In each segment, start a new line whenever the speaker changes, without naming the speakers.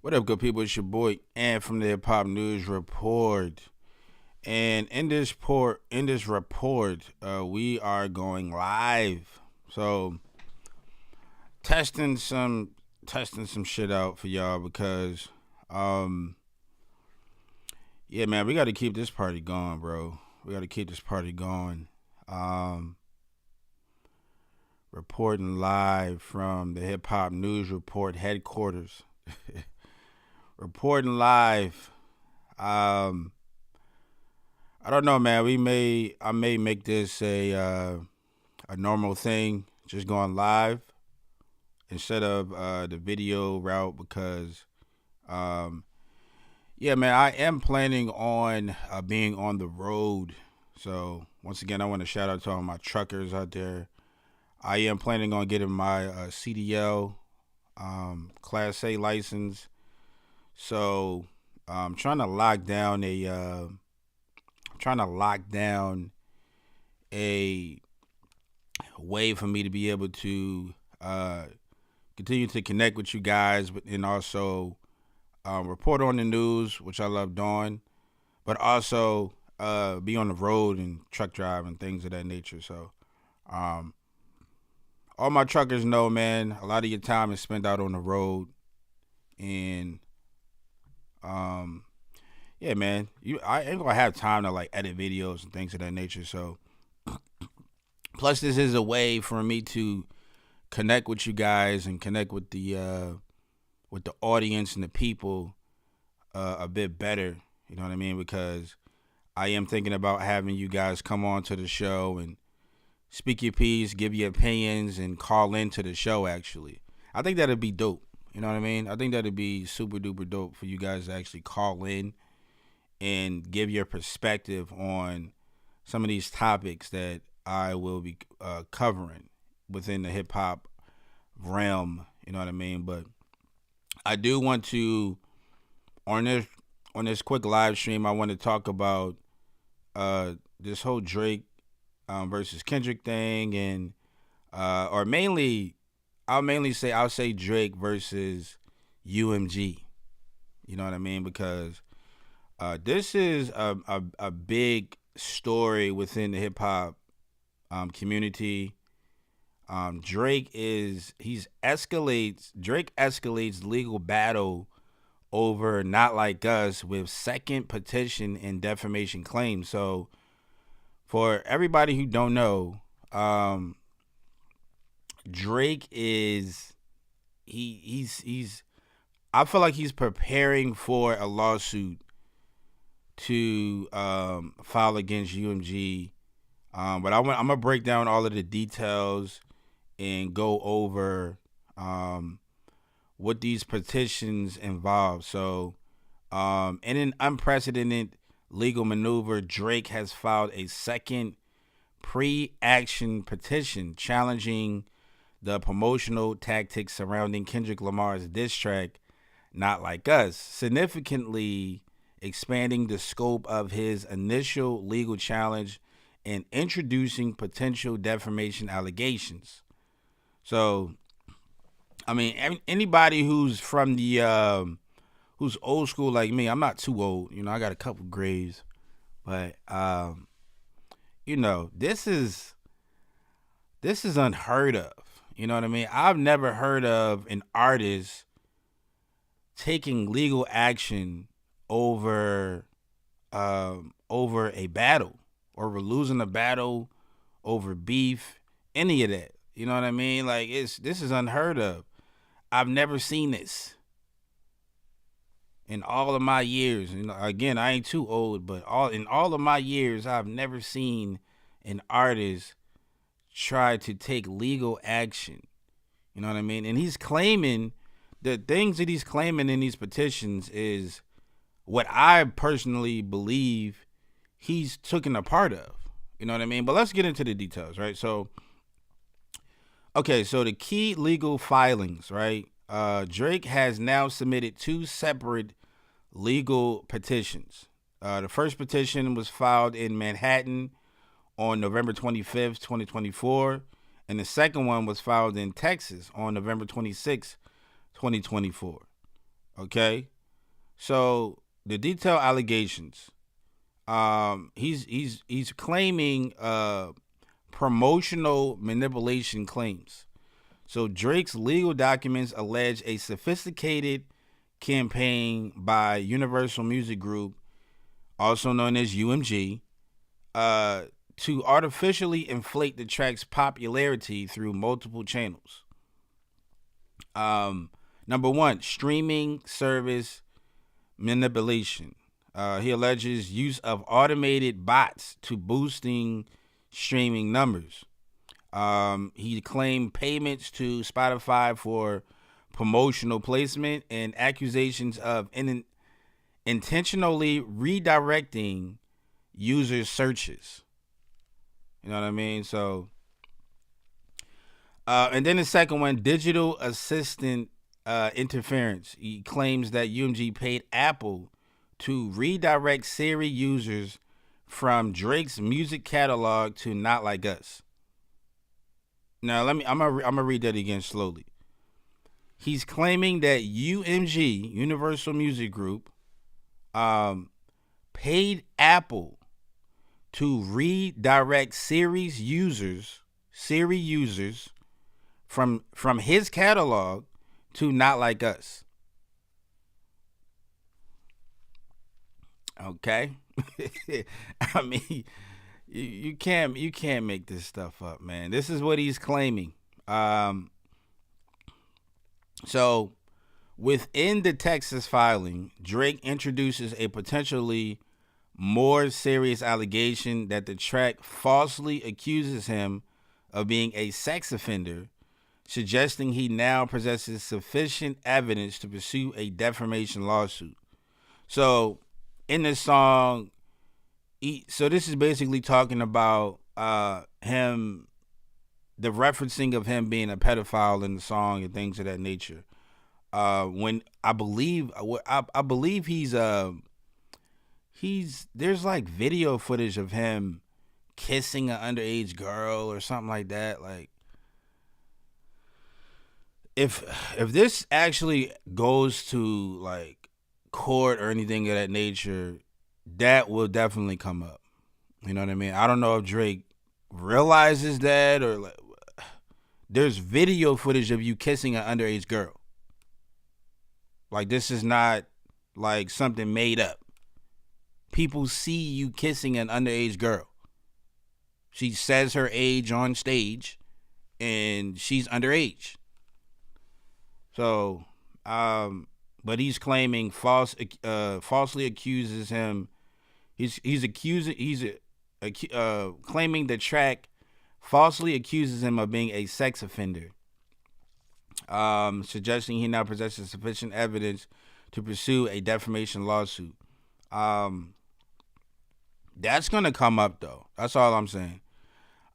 What up, good people? It's your boy Ant from the Hip Hop News Report. And in this report, we are going live. So testing some shit out for y'all because yeah, man, we got to keep this party going, bro. We got to keep this party going. Um Reporting live from the Hip Hop News Report headquarters. Reporting live. I don't know, man. I may make this a normal thing, just going live instead of the video route because yeah, man, I am planning on being on the road. So once again, I want to shout out to all my truckers out there. I am planning on getting my CDL Class A license. So I'm trying to lock down a way for me to be able to continue to connect with you guys, but and also report on the news, which I love doing, but also be on the road and truck drive and things of that nature. So um, all my truckers know, man, a lot of your time is spent out on the road, and um, yeah, man, I ain't gonna have time to like edit videos and things of that nature. So plus, this is a way for me to connect with you guys and connect with the audience and the people a bit better. You know what I mean? Because I am thinking about having you guys come on to the show and speak your piece, give your opinions, and call into the show. Actually, I think that'd be dope. You know what I mean? I think that'd be super duper dope for you guys to actually call in and give your perspective on some of these topics that I will be covering within the hip hop realm. You know what I mean? But I do want to on this quick live stream. I want to talk about this whole Drake versus Kendrick thing, and or mainly I'll say Drake versus UMG. You know what I mean? Because this is a big story within the hip hop community. Drake escalates legal battle over Not Like Us with second petition and defamation claim. So for everybody who don't know, Drake is he's I feel like he's preparing for a lawsuit to file against UMG. But I'm gonna break down all of the details and go over what these petitions involve. So, in an unprecedented legal maneuver, Drake has filed a second pre-action petition challenging the promotional tactics surrounding Kendrick Lamar's diss track, Not Like Us, significantly expanding the scope of his initial legal challenge and introducing potential defamation allegations. So, I mean, anybody who's from the who's old school like me, I'm not too old. You know, I got a couple grays, but you know, this is unheard of. You know what I mean? I've never heard of an artist taking legal action over over a battle or losing a battle over beef, any of that. You know what I mean? Like this is unheard of. I've never seen this in all of my years. You know, again, I ain't too old, but in all of my years, I've never seen an artist try to take legal action. You know what I mean? And he's claiming the things that he's claiming in these petitions is what I personally believe he's taken a part of. You know what I mean? But let's get into the details, right? So, okay, so the key legal filings, right? Drake has now submitted two separate legal petitions. The first petition was filed in Manhattan on November 25th, 2024, and the second one was filed in Texas on November 26th, 2024. Okay, so the detailed allegations. He's claiming promotional manipulation claims. So Drake's legal documents allege a sophisticated campaign by Universal Music Group, also known as UMG, to artificially inflate the track's popularity through multiple channels. Number one, streaming service manipulation. He alleges use of automated bots to boosting streaming numbers. He claimed payments to Spotify for promotional placement and accusations of intentionally redirecting users' searches. You know what I mean? So, and then the second one, digital assistant interference. He claims that UMG paid Apple to redirect Siri users from Drake's music catalog to Not Like Us. Now, I'm gonna read that again slowly. He's claiming that UMG, Universal Music Group, paid Apple to redirect Siri users from his catalog to Not Like Us. Okay, I mean, you can't make this stuff up, man. This is what he's claiming. So within the Texas filing, Drake introduces a potentially more serious allegation that the track falsely accuses him of being a sex offender, suggesting he now possesses sufficient evidence to pursue a defamation lawsuit. So in this song, so this is basically talking about him, the referencing of him being a pedophile in the song and things of that nature. When I believe there's like video footage of him kissing an underage girl or something like that. Like, if this actually goes to like court or anything of that nature, that will definitely come up. You know what I mean? I don't know if Drake realizes that, or like, there's video footage of you kissing an underage girl. Like, this is not like something made up. People see you kissing an underage girl. She says her age on stage, and she's underage. So, but he's claiming falsely accuses him. He's claiming the track falsely accuses him of being a sex offender, suggesting he now possesses sufficient evidence to pursue a defamation lawsuit. That's gonna come up though. That's all I'm saying.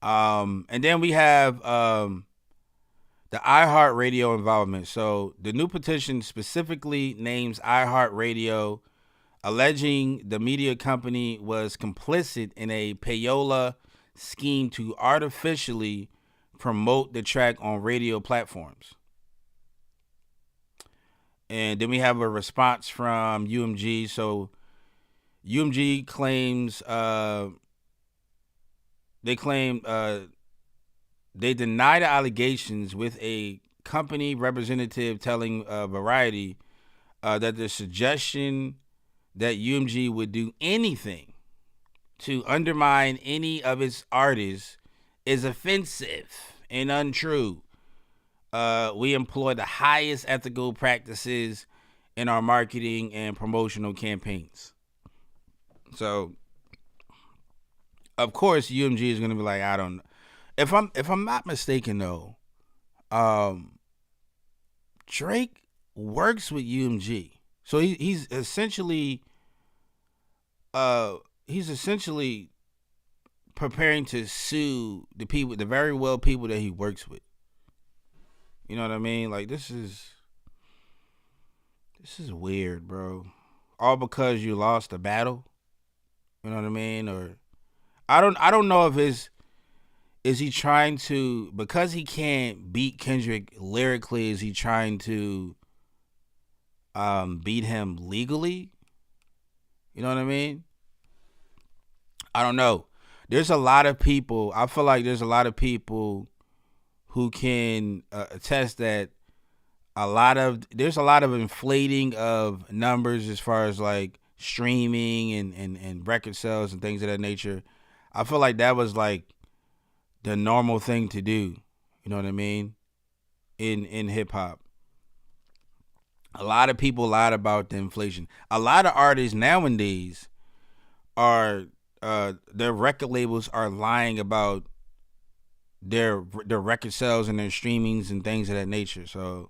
And then we have the iHeartRadio involvement. So the new petition specifically names iHeartRadio, alleging the media company was complicit in a payola scheme to artificially promote the track on radio platforms. And then we have a response from UMG. So UMG claims they deny the allegations, with a company representative telling Variety that the suggestion that UMG would do anything to undermine any of its artists is offensive and untrue. We employ the highest ethical practices in our marketing and promotional campaigns. So, of course, UMG is going to be like, I don't know. If I'm not mistaken, though, Drake works with UMG, so he's essentially preparing to sue the people, the very well people that he works with. You know what I mean? Like, this is weird, bro. All because you lost a battle. You know what I mean? Or I don't know if is he trying to, because he can't beat Kendrick lyrically, is he trying to beat him legally. You know what I mean? I don't know. There's a lot of people. I feel like there's a lot of people who can attest that there's a lot of inflating of numbers as far as like streaming and record sales and things of that nature. I feel like that was like the normal thing to do. You know what I mean? In hip hop. A lot of people lied about the inflation. A lot of artists nowadays are their record labels are lying about their record sales and their streamings and things of that nature. So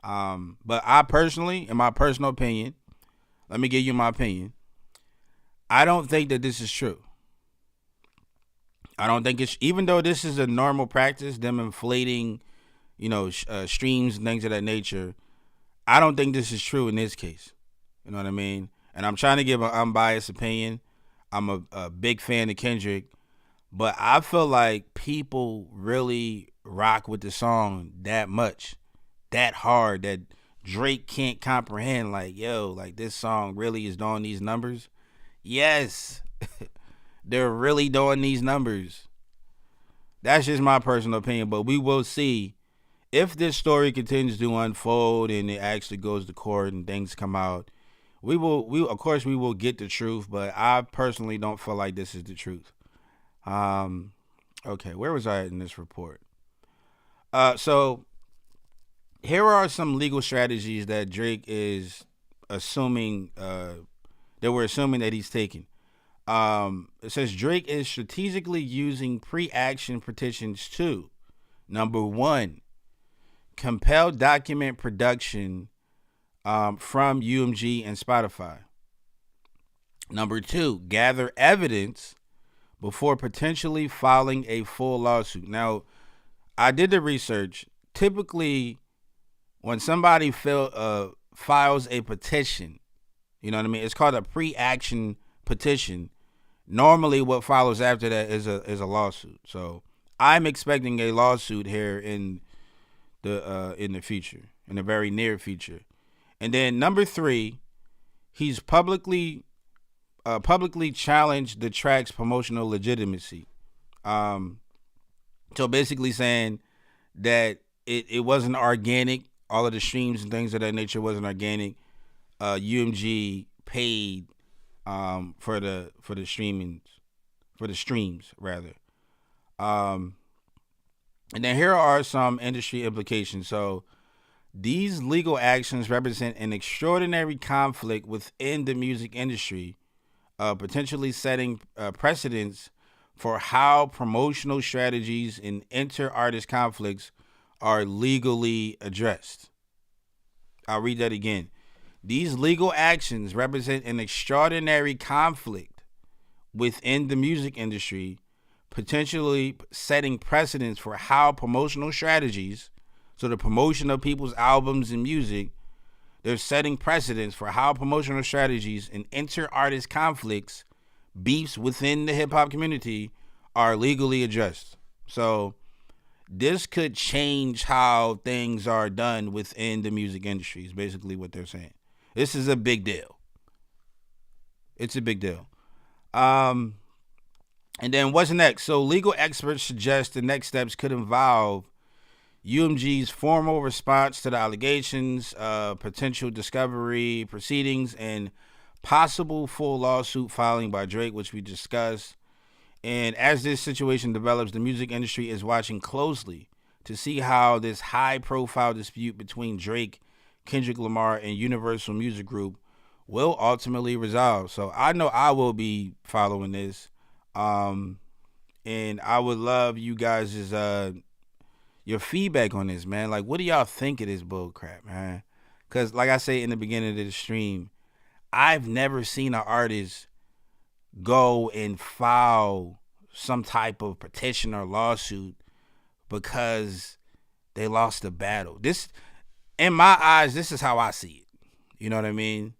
but I personally, in my personal opinion, let me give you my opinion. I don't think that this is true. I don't think it's, even though this is a normal practice, them inflating, streams and things of that nature. I don't think this is true in this case. You know what I mean? And I'm trying to give an unbiased opinion. I'm a big fan of Kendrick, but I feel like people really rock with the song that much, that hard, that Drake can't comprehend. Like, yo, like this song really is doing these numbers. Yes, they're really doing these numbers. That's just my personal opinion, but we will see if this story continues to unfold and it actually goes to court and things come out. We of course we will get the truth, but I personally don't feel like this is the truth. Okay, where was I in this report? So here are some legal strategies that Drake is assuming that we're assuming that he's taking. It says Drake is strategically using pre-action petitions to, number one, compel document production from UMG and Spotify. Number two, gather evidence before potentially filing a full lawsuit. Now, I did the research. Typically, when somebody files a petition, you know what I mean? It's called a pre-action petition. Normally, what follows after that is a lawsuit. So, I'm expecting a lawsuit here in the future, in the very near future. And then number three, he's publicly challenged the track's promotional legitimacy. So basically saying that it wasn't organic. All of the streams and things of that nature wasn't organic. UMG paid for the streams rather. And then here are some industry implications. So these legal actions represent an extraordinary conflict within the music industry, potentially setting precedents for how promotional strategies and inter-artist conflicts are legally addressed. I'll read that again. These legal actions represent an extraordinary conflict within the music industry, potentially setting precedents for how promotional strategies, so the promotion of people's albums and music, they're setting precedents for how promotional strategies and inter-artist conflicts, beefs within the hip-hop community are legally addressed. So this could change how things are done within the music industry is basically what they're saying. This is a big deal. It's a big deal. And then what's next? So legal experts suggest the next steps could involve UMG's formal response to the allegations, potential discovery proceedings, and possible full lawsuit filing by Drake, which we discussed. And as this situation develops, the music industry is watching closely to see how this high-profile dispute between Drake, Kendrick Lamar, and Universal Music Group will ultimately resolve. So I know I will be following this. And I would love you guys' your feedback on this, man. Like, what do y'all think of this bull crap, man? Because like I say in the beginning of the stream, I've never seen an artist go and file some type of petition or lawsuit because they lost the battle. This, in my eyes, this is how I see it. You know what I mean?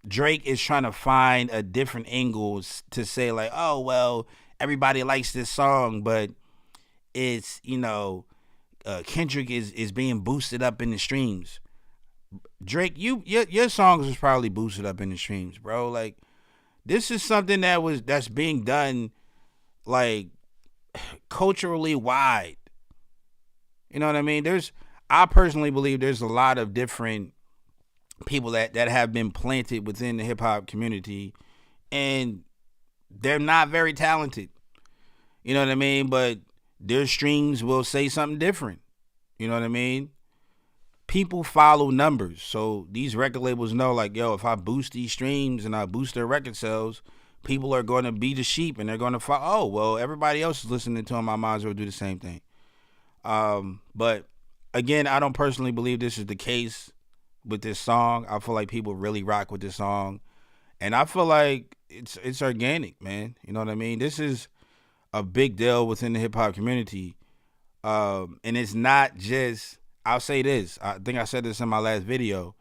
Drake is trying to find a different angles to say like, oh, well, everybody likes this song, but it's, Kendrick is being boosted up in the streams. Drake, your songs was probably boosted up in the streams, bro. Like this is something that's being done like culturally wide. You know what I mean? I personally believe there's a lot of different people that have been planted within the hip hop community, and they're not very talented. You know what I mean? But their streams will say something different. You know what I mean? People follow numbers. So these record labels know, like, yo, if I boost these streams and I boost their record sales, people are going to be the sheep and they're going to follow. Oh, well, everybody else is listening to them. I might as well do the same thing. But again, I don't personally believe this is the case with this song. I feel like people really rock with this song. And I feel like it's organic, man. You know what I mean? This is a big deal within the hip hop community. And it's not just, I'll say this, I think I said this in my last video.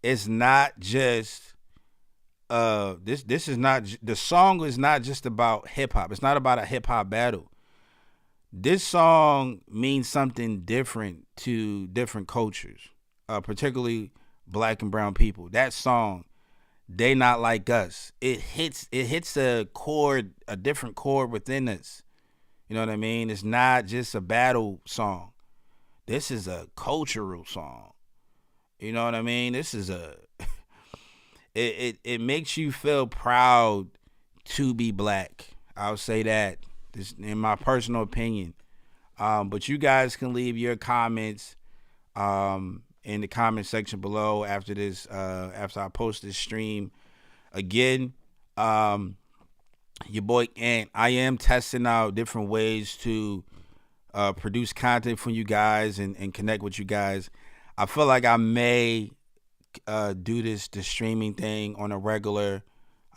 It's not just this is not, the song is not just about hip hop. It's not about a hip hop battle. This song means something different to different cultures, particularly black and brown people. That song, They Not Like Us, it hits a chord, a different chord within us. You know what I mean? It's not just a battle song. This is a cultural song. You know what I mean? This is it makes you feel proud to be black. I'll say that. This in my personal opinion. But you guys can leave your comments in the comment section below after this, after I post this stream. Again, your boy Ant, I am testing out different ways to produce content for you guys and connect with you guys. I feel like I may do the streaming thing on a regular,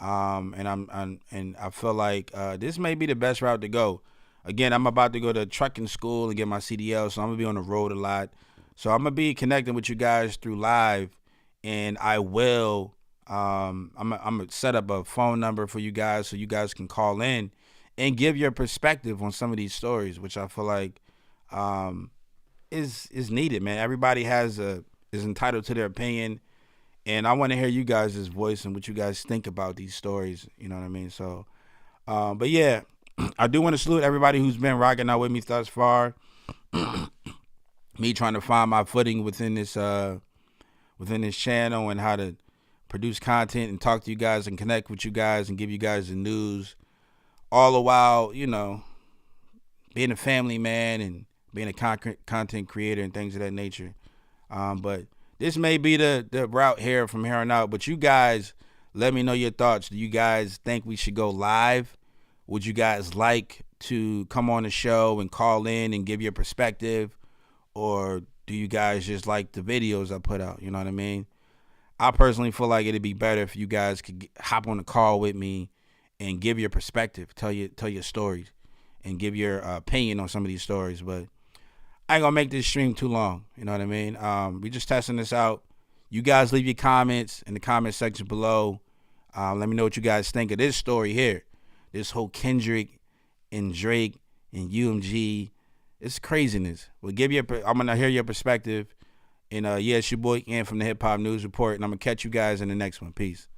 and I feel like this may be the best route to go. Again, I'm about to go to trucking school and get my CDL, so I'm gonna be on the road a lot. So I'm gonna be connecting with you guys through live, and I will. I'm gonna set up a phone number for you guys so you guys can call in and give your perspective on some of these stories, which I feel like is needed, man. Everybody is entitled to their opinion, and I want to hear you guys' voice and what you guys think about these stories. You know what I mean? So, but yeah, I do want to salute everybody who's been rocking out with me thus far. Me trying to find my footing within this channel and how to produce content and talk to you guys and connect with you guys and give you guys the news, all the while, you know, being a family man and being a content creator and things of that nature. But this may be the route here from here on out. But you guys, let me know your thoughts. Do you guys think we should go live? Would you guys like to come on the show and call in and give your perspective? Or do you guys just like the videos I put out? You know what I mean? I personally feel like it'd be better if you guys could hop on the call with me and give your perspective, tell your stories, and give your opinion on some of these stories. But I ain't gonna make this stream too long. You know what I mean? We just testing this out. You guys leave your comments in the comment section below. Let me know what you guys think of this story here. This whole Kendrick and Drake and UMG. It's craziness. Well, I'm gonna hear your perspective. And yeah, it's your boy Ian from the Hip Hop News Report, and I'm gonna catch you guys in the next one. Peace.